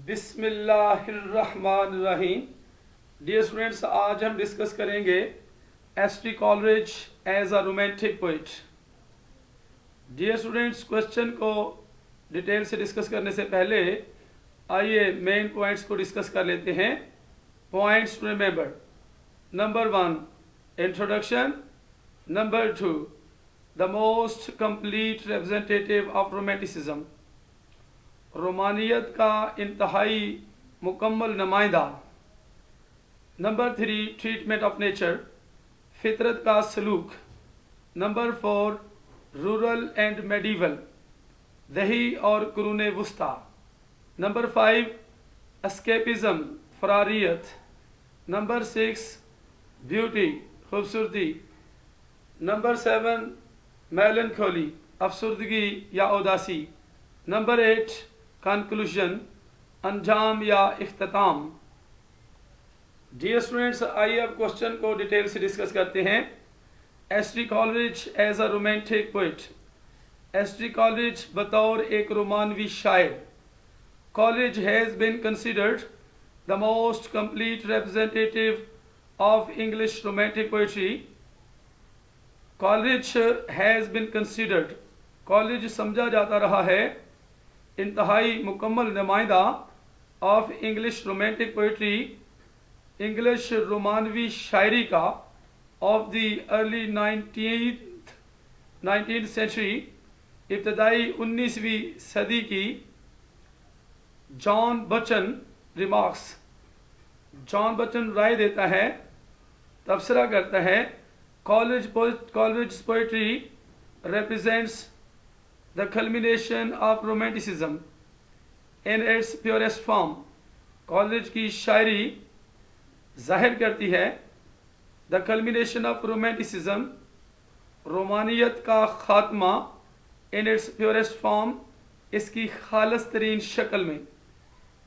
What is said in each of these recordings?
بسم اللہ الرحمن الرحیم. ڈیئر اسٹوڈینٹس، آج ہم ڈسکس کریں گے S T Coleridge as a romantic poet. Dear students, question کو ڈیٹیل سے ڈسکس کرنے سے پہلے آئیے مین پوائنٹس کو ڈسکس کر لیتے ہیں. Points to remember: number 1 introduction, number 2 the most complete representative of romanticism, رومانیت کا انتہائی مکمل نمائندہ. نمبر 3 ٹریٹمنٹ آف نیچر، فطرت کا سلوک. نمبر 4 رورل اینڈ میڈیول، دیہی اور قرون وسطیٰ. نمبر 5 اسکیپزم، فراریت. نمبر 6 بیوٹی، خوبصورتی. نمبر 7 میلنکھولی، افسردگی یا اداسی. نمبر 8 کنکلوژن، انجام یا اختتام. ڈیئر اسٹوڈینٹس، آئیے اب کوشچن کو ڈیٹیل سے ڈسکس کرتے ہیں. S T Coleridge as a romantic poet. S T Coleridge بطور ایک رومانوی شاعر. Coleridge has been considered the most complete representative of English romantic poetry. Coleridge has been considered, Coleridge سمجھا جاتا رہا ہے انتہائی مکمل نمائندہ of English romantic poetry, English رومانوی شاعری کا، of the early 19th century, ابتدائی 19ویں صدی کی. جان بچن ریمارکس، جان بچن رائے دیتا ہے، تبصرہ کرتا ہے: Coleridge poetry represents the culmination of romanticism in its purest form. Coleridge کی شاعری ظاہر کرتی ہے the culmination of romanticism، رومانیت کا خاتمہ، in its purest form، اس کی خالص ترین شکل میں.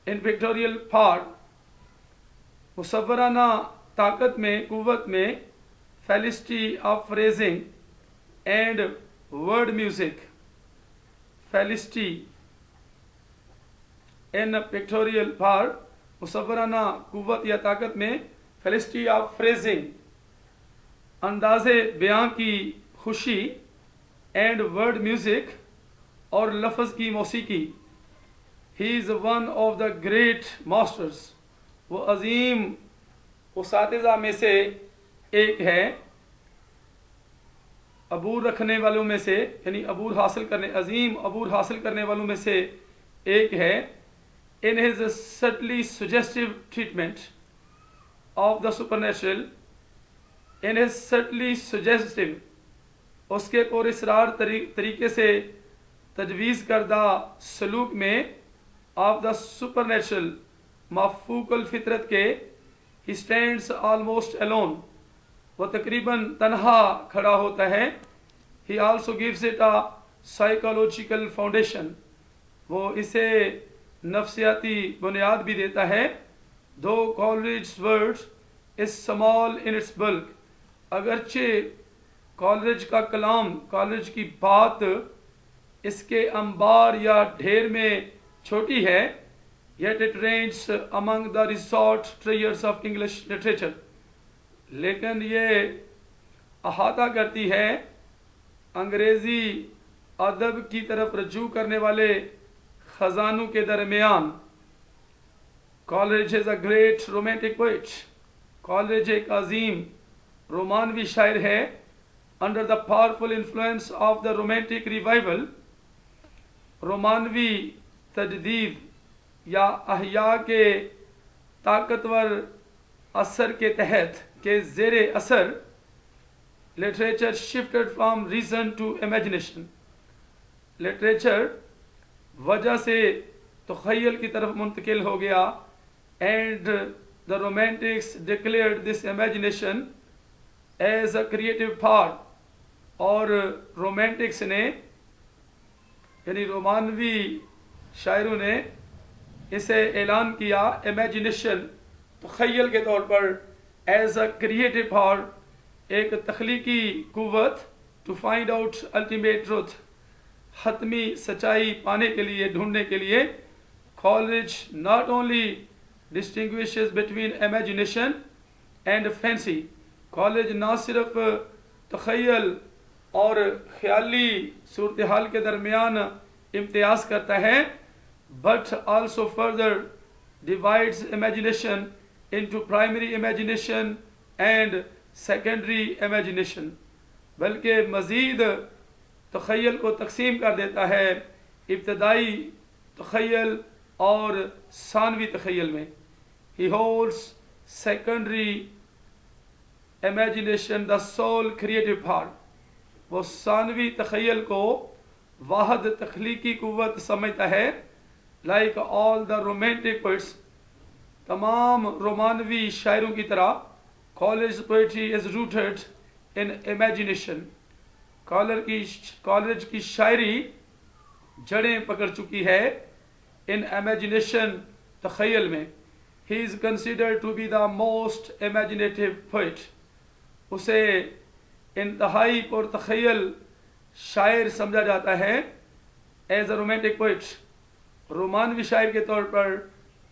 in pictorial part، مصورانہ طاقت میں، قوت میں. felicity of phrasing and word music. felicity in pictorial part، مصورانہ قوت یا طاقت میں. felicity of phrasing، انداز بیان کی خوشی. and word music، اور لفظ کی موسیقی. he is one of the great masters، وہ عظیم اساتذہ میں سے ایک ہے. عبور رکھنے والوں میں سے، یعنی عبور حاصل کرنے، عظیم عبور حاصل کرنے والوں میں سے ایک ہے. in his subtly suggestive treatment of the supernatural، in his subtly suggestive، اس کے پراسرار طریقے سے تجویز کردہ سلوک میں، of the supernatural، مافوق الفطرت کے. he stands almost alone، وہ تقریباً تنہا کھڑا ہوتا ہے. he also gives it a psychological foundation، وہ اسے نفسیاتی بنیاد بھی دیتا ہے. though Coleridge's words is small in its bulk، اگرچہ کالریج کا کلام، کالریج کی بات اس کے انبار یا ڈھیر میں چھوٹی ہے. yet it ranks among the resort treasures of English literature، لیکن یہ احاطہ کرتی ہے انگریزی ادب کی طرف رجوع کرنے والے خزانوں کے درمیان. کالریج is a great romantic poet، کالریج ایک عظیم رومانوی شاعر ہے. under the powerful influence of the romantic revival، رومانوی تجدید یا احیاء کے طاقتور اثر کے تحت، کے زیر اثر. literature shifted from reason to imagination، literature وجہ سے تخیل کی طرف منتقل ہو گیا. and the romantics declared this imagination as a creative part، اور رومانٹکس نے، یعنی رومانوی شاعروں نے اسے اعلان کیا امیجنیشن، تخیل کے طور پر، ایز اے کریٹو پاور، ایک تخلیقی قوت. To find out ultimate truth, حتمی سچائی پانے کے لیے، ڈھونڈنے کے لیے. Coleridge not only distinguishes between imagination and fancy. Coleridge نہ صرف تخیل اور خیالی صورتحال کے درمیان امتیاز کرتا ہے but also further divides imagination into primary imagination and secondary imagination. بلکہ مزید تخیل کو تقسیم کر دیتا ہے ابتدائی تخیل اور ثانوی تخیل میں. He holds secondary imagination the sole creative part. وہ ثانوی تخیل کو واحد تخلیقی قوت سمجھتا ہے. Like all the romantic poets, تمام رومانوی شاعروں کی طرح Coleridge's poetry is rooted in imagination. Coleridge کی شاعری جڑیں پکڑ چکی ہے in imagination تخیل میں. He is considered to be the most imaginative poet. اسے انتہائی پر تخیل شاعر سمجھا جاتا ہے as a romantic poet. رومانوی شاعر کے طور پر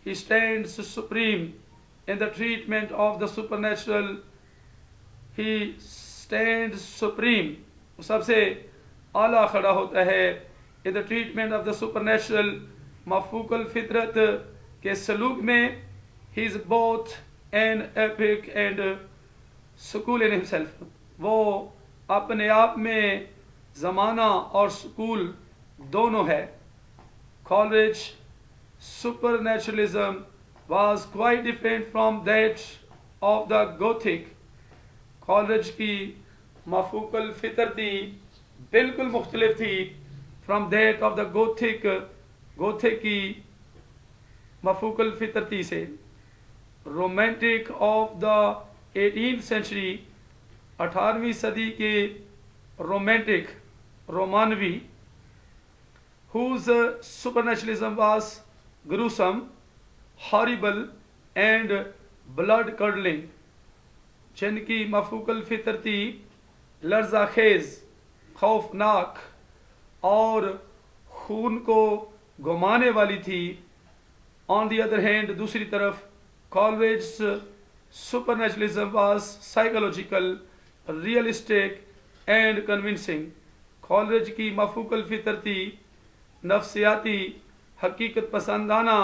he stands supreme in the treatment of the supernatural. He stands supreme. وہ سب سے اعلیٰ کھڑا ہوتا ہے in the treatment of the supernatural. مفوق الفطرت کے سلوک میں he is both an epic and school in himself. وہ اپنے آپ میں زمانہ اور سکول دونوں ہے. Coleridge supernaturalism was quite different from that of the Gothic. Coleridge کی مفوق الفطرتی بالکل مختلف تھی from that of the Gothic کی مفوق الفطرتی سے. Romantic of the 18th century, 18ویں صدی کے romantic رومانوی whose supernaturalism was gruesome, horrible and blood curdling. جن کی مفوق الفطرتی لرزہ خیز، خوفناک اور خون کو گھمانے والی تھی. On the other hand, دوسری طرف Coleridge's supernaturalism was psychological, realistic and convincing. Coleridge کی مفوق الفطرتی نفسیاتی، حقیقت پسندانہ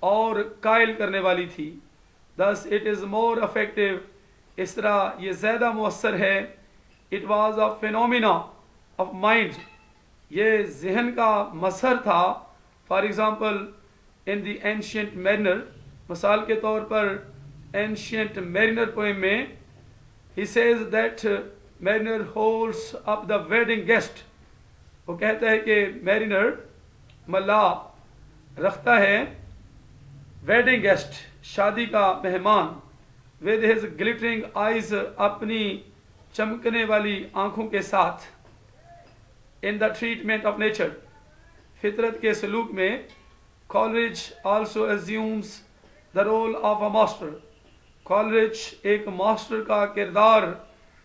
اور قائل کرنے والی تھی. Thus it is more effective. اس طرح یہ زیادہ مؤثر ہے. It was a phenomena of mind. یہ ذہن کا مظہر تھا. For example, in the Ancient Mariner, مثال کے طور پر Ancient Mariner poem میں he says that Mariner holds up the wedding guest. وہ کہتا ہے کہ میرینر ملاح رکھتا ہے ویڈنگ گیسٹ، شادی کا مہمان، with his glittering eyes، اپنی چمکنے والی آنکھوں کے ساتھ. in the treatment of nature، فطرت کے سلوک میں Coleridge also assumes the role of a master. Coleridge ایک ماسٹر کا کردار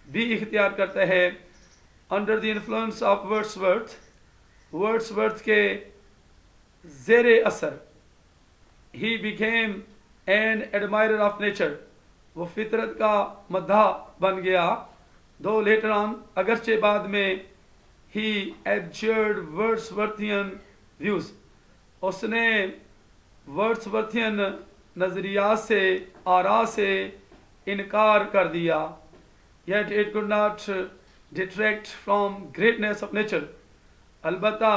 بھی اختیار کرتا ہے. under the influence of Wordsworth کے زیر اثر he became an admirer of nature. وہ فطرت کا مداح بن گیا. though later on، اگرچہ بعد میں he abjured Wordsworthian views، اس نے Wordsworthian نظریات سے، آراء سے انکار کر دیا. yet it could not detract from greatness of nature. البتہ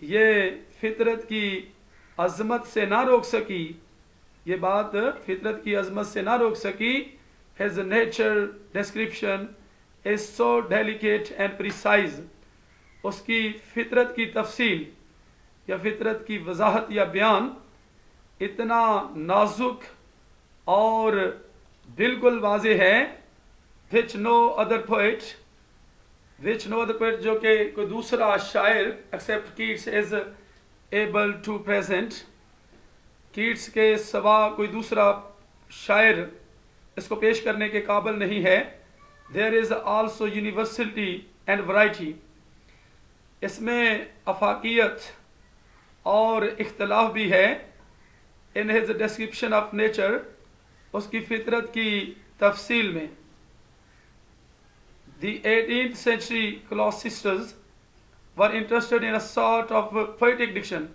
یہ فطرت کی عظمت سے نہ روک سکی، یہ بات فطرت کی عظمت سے نہ روک سکی. his nature description is so delicate and precise. اس کی فطرت کی تفصیل یا فطرت کی وضاحت یا بیان اتنا نازک اور بالکل واضح ہے which no other poet جو کہ کوئی دوسرا شاعر except Keats is able to present. Keats کے سوا کوئی دوسرا شاعر اس کو پیش کرنے کے قابل نہیں ہے. there is also universality and variety. اس میں افاقیت اور اختلاف بھی ہے in his description of nature, اس کی فطرت کی تفصیل میں. The 18th century classicists were interested in a sort of poetic diction.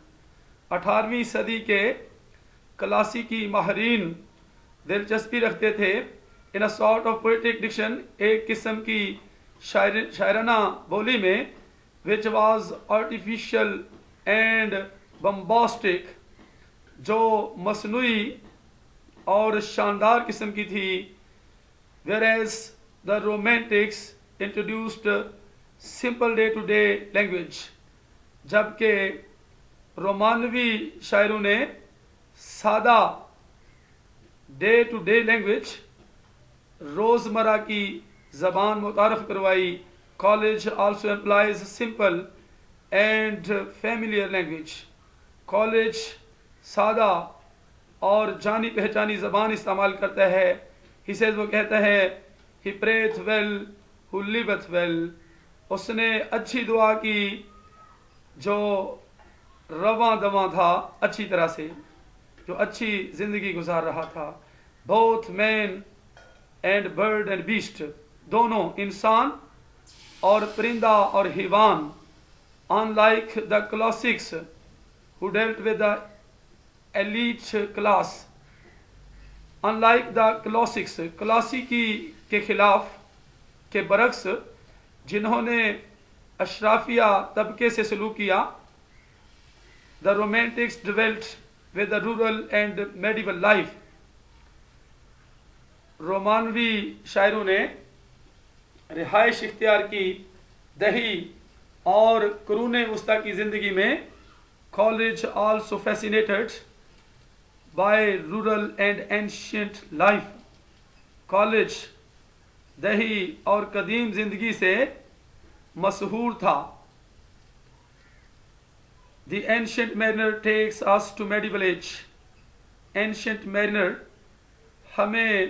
18ویں صدی کے کلاسیکی ماہرین دلچسپی رکھتے تھے in a sort of poetic diction, ایک قسم کی شاعرانہ بولی میں, which was artificial and bombastic, جو مصنوعی اور شاندار قسم کی تھی. whereas the romantics introduced simple day to day language, جبکہ رومانوی شاعروں نے سادہ ڈے ٹو ڈے لینگویج, روزمرہ کی زبان متعارف کروائی. College also implies simple and familiar language. College سادہ اور جانی پہچانی زبان استعمال کرتا ہے. He says, وہ کہتا ہے, he prayeth well who liveth well, اس نے اچھی دعا کی جو رواں دواں تھا اچھی طرح سے, جو اچھی زندگی گزار رہا تھا. both man and bird and beast, دونوں انسان اور پرندہ اور حیوان. unlike the classics who dealt with the elite class, unlike the classics, کلاسیکی کے خلاف کے برعکس جنہوں نے اشرافیہ طبقے سے سلوک کیا, the romantics dwelt with the rural and medieval life. رومانوی شاعروں نے رہائش اختیار کی دہی اور قرون وسطی کی زندگی میں. College also fascinated by rural and ancient life. College دہی اور قدیم زندگی سے مسحور تھا. The ancient mariner takes us to medieval age. Ancient mariner ہمیں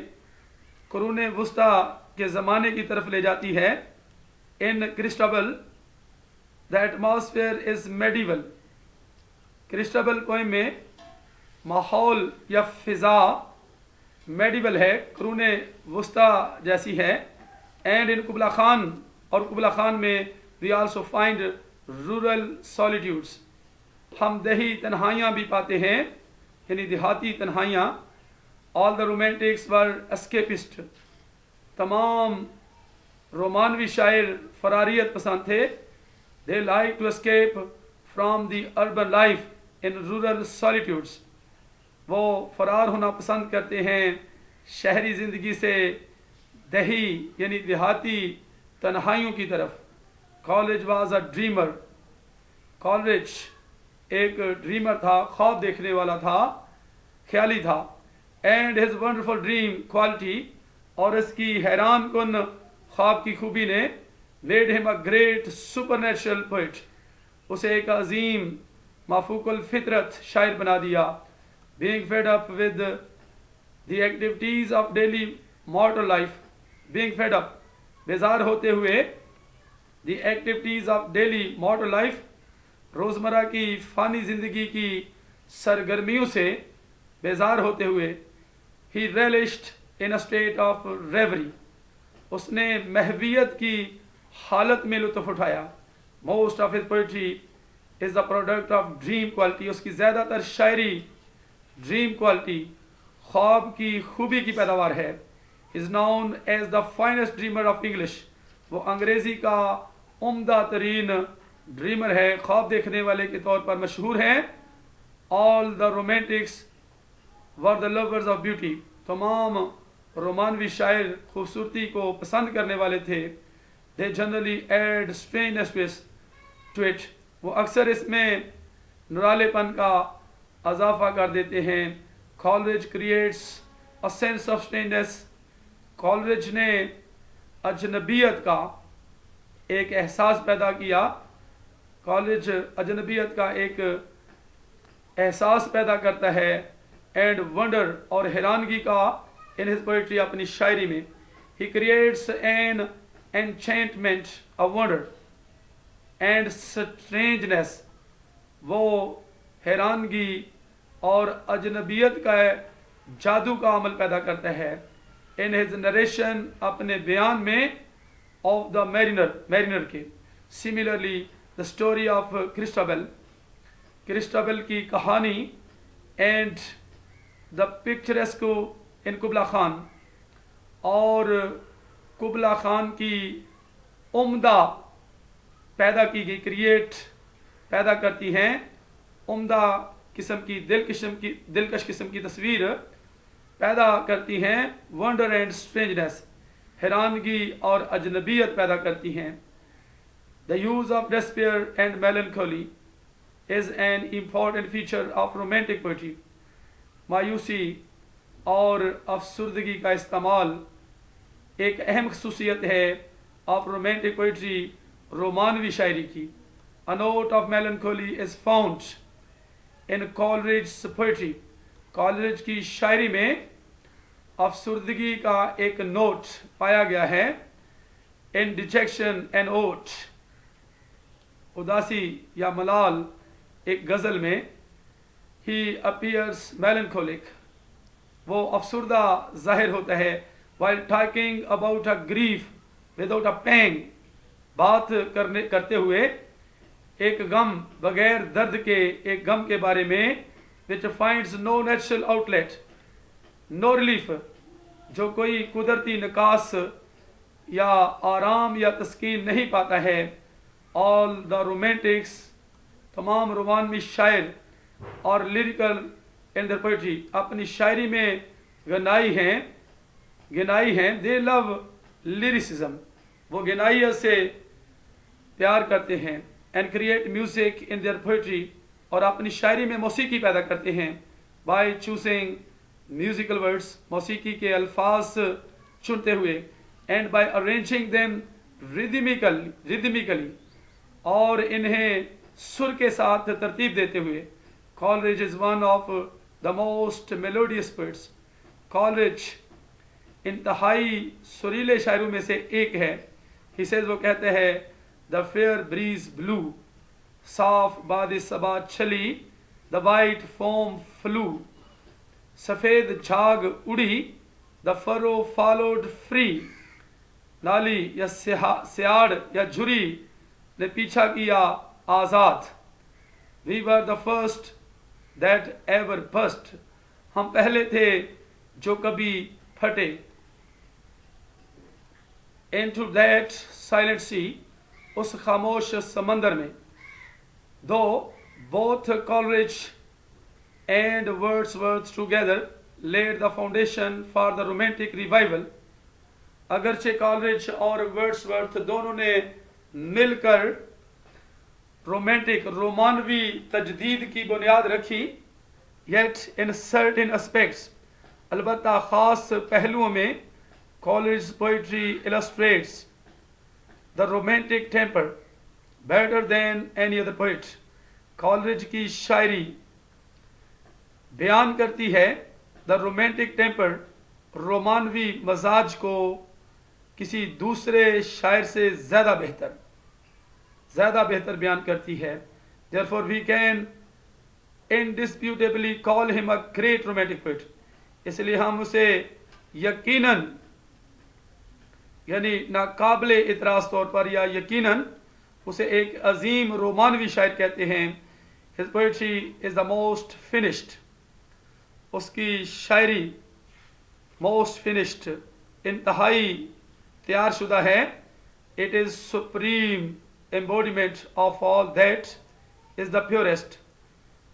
قرون وسطی کے زمانے کی طرف لے جاتی ہے. In Christabel, the atmosphere is medieval. Christabel poem میں ماحول یا فضا میڈیول ہے, قرون وسطی جیسی ہے. اینڈ ان قبلہ خان, اور قبلہ خان میں وی آلسو فائنڈ رورل سالیٹیوڈس, ہم دیہی تنہائیاں بھی پاتے ہیں, یعنی دیہاتی تنہائیاں. آل دا رومانٹکس ور اسکیپسٹ, تمام رومانوی شاعر فراریت پسند تھے. They like to escape from the urban life in rural solitudes, وہ فرار ہونا پسند کرتے ہیں شہری زندگی سے دیہی یعنی دیہاتی تنہائیوں کی طرف. College was a dreamer, college ایک ڈریمر تھا, خواب دیکھنے والا تھا, خیالی تھا. And his wonderful dream quality, اور اس کی حیران کن خواب کی خوبی نے میڈ ہم a great super natural poet, اسے ایک عظیم مافوق الفطرت شاعر بنا دیا. being fed up with the activities of daily mortal life, being fed up, بیزار ہوتے ہوئے, the activities of daily mortal life, روزمرہ کی فانی زندگی کی سرگرمیوں سے بیزار ہوتے ہوئے. he relished in a state of reverie, اس نے محویت کی حالت میں لطف اٹھایا. most of his poetry is the product of dream quality, اس کی زیادہ تر شاعری ڈریم کوالٹی, خواب کی خوبی کی پیداوار ہے. is known as the finest dreamer of English, وہ انگریزی کا عمدہ ترین ڈریمر ہے, خواب دیکھنے والے کے طور پر مشہور ہیں. all the romantics were the lovers of beauty, تمام رومانوی شاعر خوبصورتی کو پسند کرنے والے تھے. they generally add strangeness to it, وہ اکثر اس میں نرالے پن کا اضافہ کر دیتے ہیں. College creates a sense of strangeness, college نے اجنبیت کا ایک احساس پیدا کیا. کالج اجنبیت کا ایک احساس پیدا کرتا ہے. اینڈ ونڈر, اور حیرانگی کا in his poetry, اپنی شاعری میں. he creates an enchantment of wonder and strangeness, وہ حیرانگی اور اجنبیت کا جادو کا عمل پیدا کرتا ہے. ان ہز نریشن اپنے بیان میں آف دا میرینر کے. سملرلی دا اسٹوری آف کرسٹابل کی کہانی اینڈ دا پکچرسکو ان قبلہ خان، اور قبلہ خان کی عمدہ پیدا کی گئی پیدا کرتی ہیں عمدہ قسم کی دلکش قسم کی تصویر پیدا کرتی ہیں. ونڈر اینڈ اسٹرینجنس، حیرانگی اور اجنبیت پیدا کرتی ہیں. The use of despair and melancholy is an important feature of romantic poetry. مایوسی اور افسردگی کا استعمال ایک اہم خصوصیت ہے آف رومانٹک پوئٹری، رومانوی شاعری کی. A note of melancholy is found in Coleridge's poetry. Coleridge کی شاعری میں افسردگی کا ایک نوٹ پایا گیا ہے. In dejection and ode، اداسی یا ملال ایک غزل میں. He appears melancholic، وہ افسردہ ظاہر ہوتا ہے. While talking about a grief without a pang، بات کرتے ہوئے ایک غم بغیر درد کے ایک غم کے بارے میں. which finds no natural outlet، no relief، جو کوئی قدرتی نکاس یا آرام یا تسکین نہیں پاتا ہے. all the romantics، تمام رومانوی شاعر، اور lyrical in their poetry، اپنی شاعری میں گنائی ہیں. they love lyricism، وہ گنائیت سے پیار کرتے ہیں. and create music in their poetry، اور اپنی شاعری میں موسیقی پیدا کرتے ہیں. by choosing musical words، موسیقی کے الفاظ چنتے ہوئے. and by arranging them rhythmically، اور انہیں سر کے ساتھ ترتیب دیتے ہوئے. Coleridge is one of the most melodious poets۔ Coleridge انتہائی سریلے شاعروں میں سے ایک ہے۔ He says، وہ کہتے ہیں the fair breeze blew، صاف باد صبا چلی، the white foam flew، سفید جھاگ اڑی، the furrow followed free، نالی یا سیاڑ یا جھری نے پیچھا کیا آزاد۔ We were the first that ever burst، ہم پہلے تھے جو کبھی پھٹے۔ Into that silent sea، اس خاموش سمندر میں۔ Though both Coleridge and Wordsworth together laid the foundation for the romantic revival، اگرچہ کالرج اور ورڈسورتھ دونوں نے مل کر رومانوی تجدید کی بنیاد رکھی، yet in certain aspects، البتہ خاص پہلوؤں میں، Coleridge's poetry illustrates the romantic temper better than any other poet۔ Coleridge کی شاعری بیان کرتی ہے the romantic temper، رومانوی مزاج کو کسی دوسرے شاعر سے زیادہ بہتر بیان کرتی ہے۔ Therefore we can indisputably call him a great romantic poet۔ اس لیے ہم اسے یقیناً، یعنی ناقابل اعتراض طور پر یا یقیناً اسے ایک عظیم رومانوی شاعر کہتے ہیں۔ His poetry is the most finished، اس کی شاعری most finished، انتہائی تیار شدہ ہے۔ It is supreme embodiment of all that is the purest،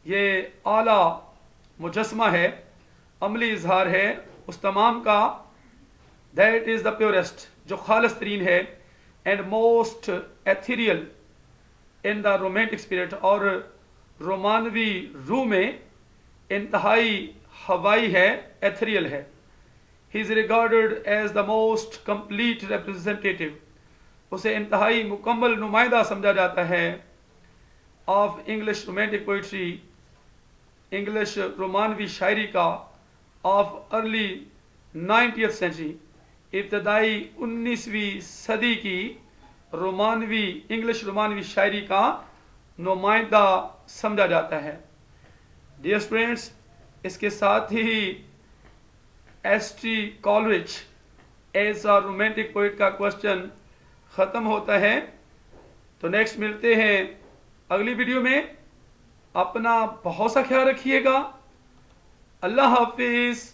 یہ اعلیٰ مجسمہ ہے، عملی اظہار ہے اس تمام کا۔ That is the purest، جو خالص ترین ہے۔ And most ethereal in the romantic spirit، اور رومانوی روح میں انتہائی ہوائی ہے، ethereal ہے۔ He is regarded as the most complete representative، اسے انتہائی مکمل نمائندہ سمجھا جاتا ہے of English romantic poetry، English رومانوی شاعری کا of early 90th century، ابتدائی 19ویں صدی کی انگلش رومانوی شاعری کا نمائندہ سمجھا جاتا ہے۔ ڈیئر اسٹوڈینٹس اس کے ساتھ ہی S T Coleridge as a romantic poet کا کوشچن ختم ہوتا ہے. تو نیکسٹ ملتے ہیں اگلی ویڈیو میں. اپنا بہت سا خیال رکھیے گا. اللہ حافظ.